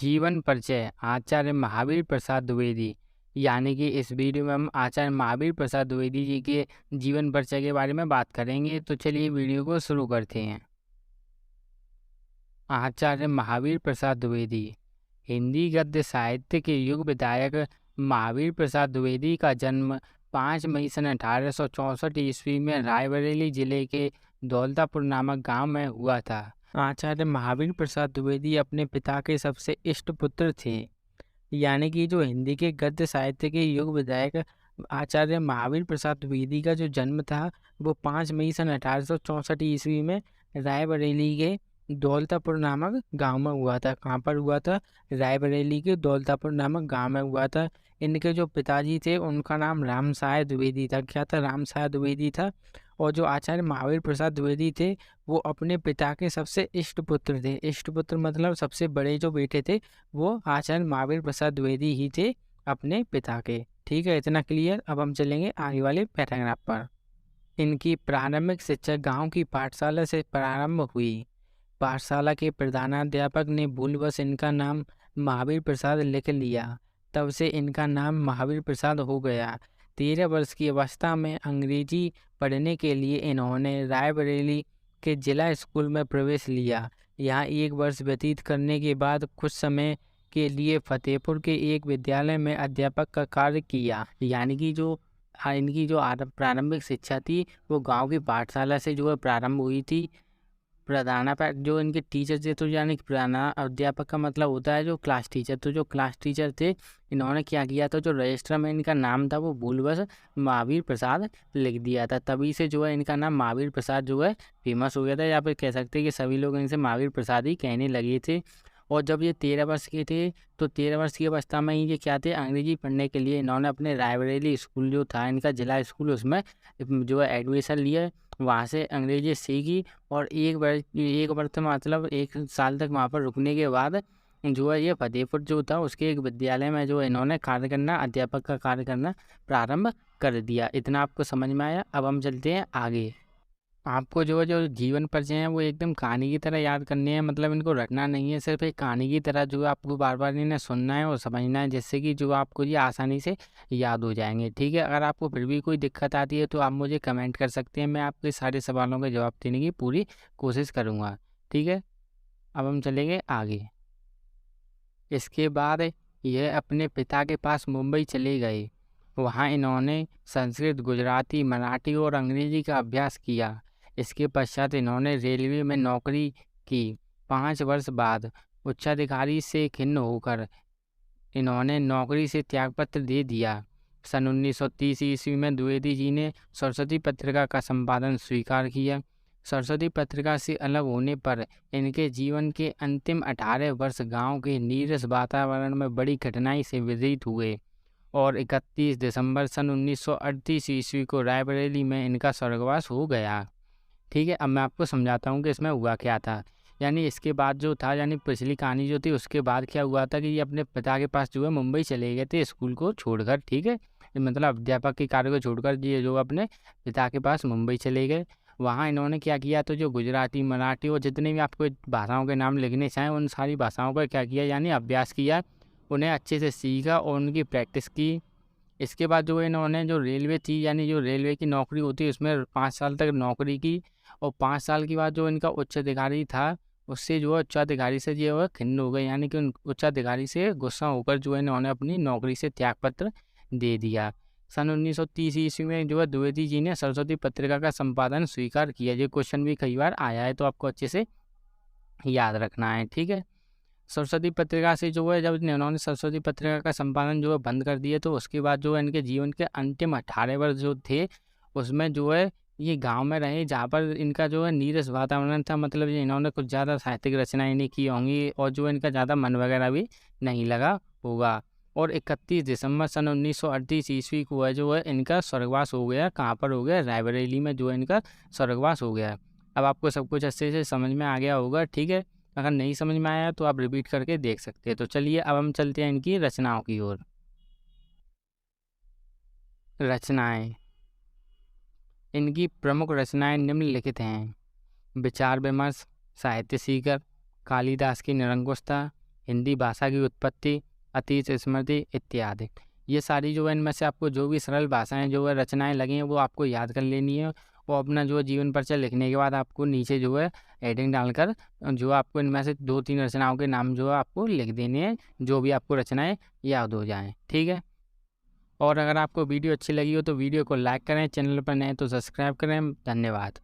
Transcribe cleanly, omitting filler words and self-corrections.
जीवन परिचय आचार्य महावीर प्रसाद द्विवेदी। यानी कि इस वीडियो में हम आचार्य महावीर प्रसाद द्विवेदी जी के जीवन परिचय के बारे में बात करेंगे। तो चलिए वीडियो को शुरू करते हैं। आचार्य महावीर प्रसाद द्विवेदी हिंदी गद्य साहित्य के युग विधायक महावीर प्रसाद द्विवेदी का जन्म 5 मई सन 1864 ईस्वी में रायबरेली जिले के दौलतापुर नामक गांव में हुआ था। आचार्य महावीर प्रसाद द्विवेदी अपने पिता के सबसे इष्ट पुत्र थे। यानी कि जो हिंदी के गद्य साहित्य के युग विधायक आचार्य महावीर प्रसाद द्विवेदी का जो जन्म था वो 5 मई सन 1864 ईस्वी में रायबरेली के दौलतापुर नामक गांव में हुआ था। कहाँ पर हुआ था? रायबरेली के दौलतापुर नामक गांव में हुआ था। इनके जो पिताजी थे उनका नाम रामसाय द्विवेदी था। क्या था? रामसाय द्विवेदी था। और जो आचार्य महावीर प्रसाद द्विवेदी थे वो अपने पिता के सबसे इष्ट पुत्र थे। इष्ट पुत्र मतलब सबसे बड़े जो बेटे थे वो आचार्य महावीर प्रसाद द्विवेदी ही थे अपने पिता के। ठीक है, इतना क्लियर। अब हम चलेंगे आगे वाले पैराग्राफ पर। इनकी प्रारंभिक शिक्षा गांव की पाठशाला से प्रारंभ हुई। पाठशाला के प्रधानाध्यापक ने भूलवश इनका नाम महावीर प्रसाद लिख लिया। तब से इनका नाम महावीर प्रसाद हो गया। 13 वर्ष की अवस्था में अंग्रेजी पढ़ने के लिए इन्होंने रायबरेली के जिला स्कूल में प्रवेश लिया। यहाँ 1 वर्ष व्यतीत करने के बाद कुछ समय के लिए फतेहपुर के एक विद्यालय में अध्यापक का कार्य किया। यानी कि जो इनकी जो प्रारंभिक शिक्षा थी वो गांव की पाठशाला से जो है प्रारंभ हुई थी। प्रधानाध्यापक जो इनके टीचर थे, तो यानी कि प्रधानाध्यापक का मतलब होता है जो क्लास टीचर। तो जो क्लास टीचर थे इन्होंने क्या किया था, जो रजिस्टर में इनका नाम था वो भूलवश महावीर प्रसाद लिख दिया था। तभी से जो है इनका नाम महावीर प्रसाद जो है फेमस हो गया था, या फिर कह सकते हैं कि सभी लोग इनसे महावीर प्रसाद ही कहने लगे थे। और जब ये 13 वर्ष के थे तो 13 वर्ष की अवस्था में ही ये क्या थे, अंग्रेजी पढ़ने के लिए इन्होंने अपने रायबरेली स्कूल जो था इनका जिला स्कूल उसमें जो है एडमिशन लिया। वहाँ से अंग्रेजी सीखी और एक वर्ष मतलब 1 साल तक वहाँ पर रुकने के बाद जो है ये फतेहपुर जो था उसके एक विद्यालय में जो इन्होंने कार्य करना, अध्यापक का कार्य करना प्रारंभ कर दिया। इतना आपको समझ में आया। अब हम चलते हैं आगे। आपको जो जीवन परिचय है वो एकदम कहानी की तरह याद करनी है, मतलब इनको रटना नहीं है, सिर्फ एक कहानी की तरह जो है आपको बार बार इन्हें सुनना है और समझना है, जिससे कि जो आपको ये आसानी से याद हो जाएंगे। ठीक है, अगर आपको फिर भी कोई दिक्कत आती है तो आप मुझे कमेंट कर सकते हैं, मैं आपके सारे सवालों के जवाब देने की पूरी कोशिश करूँगा। ठीक है, अब हम चलेंगे आगे। इसके बाद यह अपने पिता के पास मुंबई चले गए। वहाँ इन्होंने संस्कृत, गुजराती, मराठी और अंग्रेजी का अभ्यास किया। इसके पश्चात इन्होंने रेलवे में नौकरी की। 5 वर्ष बाद उच्चाधिकारी से खिन्न होकर इन्होंने नौकरी से त्यागपत्र दे दिया। सन 1930 ईस्वी में द्विवेदी जी ने सरस्वती पत्रिका का संपादन स्वीकार किया। सरस्वती पत्रिका से अलग होने पर इनके जीवन के अंतिम 18 वर्ष गांव के नीरस वातावरण में बड़ी कठिनाई से व्यतीत हुए और 31 दिसंबर सन 1938 ईस्वी को रायबरेली में इनका स्वर्गवास हो गया। ठीक है, अब मैं आपको समझाता हूँ कि इसमें हुआ क्या था। यानी इसके बाद जो था, यानी पिछली कहानी जो थी उसके बाद क्या हुआ था कि ये अपने पिता के पास जो है मुंबई चले गए थे स्कूल को छोड़कर। ठीक है, मतलब अध्यापक के कार्य को छोड़कर ये जो अपने पिता के पास मुंबई चले गए। वहाँ इन्होंने क्या किया, तो जो गुजराती, मराठी और जितने भी आपको भाषाओं के नाम लिखने चाहें उन सारी भाषाओं का क्या किया, यानी अभ्यास किया, उन्हें अच्छे से सीखा और उनकी प्रैक्टिस की। इसके बाद जो इन्होंने जो रेलवे थी, यानी जो रेलवे की नौकरी होती है उसमें 5 साल तक नौकरी की। और 5 साल के बाद जो इनका उच्चाधिकारी था उससे जो है उच्चाधिकारी से जो है खिन्न हो गए, यानी कि उन उच्चाधिकारी से गुस्सा होकर जो है इन्होंने अपनी नौकरी से त्यागपत्र दे दिया। सन 1930 ईस्वी में जो है द्विवेदी जी ने सरस्वती पत्रिका का संपादन स्वीकार किया। ये क्वेश्चन भी कई बार आया है तो आपको अच्छे से याद रखना है। ठीक है, सरस्वती पत्रिका से जो है जब इन्होंने सरस्वती पत्रिका का संपादन जो है बंद कर दिया तो उसके बाद जो है इनके जीवन के अंतिम 18 वर्ष जो थे उसमें जो है ये गांव में रहे, जहाँ पर इनका जो है नीरस वातावरण था। मतलब ये इन्होंने कुछ ज़्यादा साहित्यिक रचनाएं नहीं की होंगी और जो इनका ज़्यादा मन वगैरह भी नहीं लगा होगा। और 31 दिसंबर सन 1938 ईस्वी को है जो है इनका स्वर्गवास हो गया। कहाँ पर हो गया? रायबरेली में जो है इनका स्वर्गवास हो गया। अब आपको सब कुछ अच्छे से समझ में आ गया होगा। ठीक है, अगर नहीं समझ में आया तो आप रिपीट करके देख सकते हैं। तो चलिए अब हम चलते हैं इनकी रचनाओं की ओर। रचनाएं, इनकी प्रमुख रचनाएं निम्नलिखित हैं: विचार विमर्श, साहित्य सीकर, कालिदास की निरंकुशता, हिंदी भाषा की उत्पत्ति, अतीत स्मृति इत्यादि। ये सारी जो है इनमें से आपको जो भी सरल भाषाएं जो है रचनाएं लगी हैं वो आपको याद कर लेनी है। वो अपना जो जीवन परिचय लिखने के बाद आपको नीचे जो है हेडिंग डालकर जो आपको इनमें से 2-3 रचनाओं के नाम जो है आपको लिख देने हैं, जो भी आपको रचनाएं याद हो जाएं। ठीक है। और अगर आपको वीडियो अच्छी लगी हो तो वीडियो को लाइक करें, चैनल पर नए तो सब्सक्राइब करें। धन्यवाद।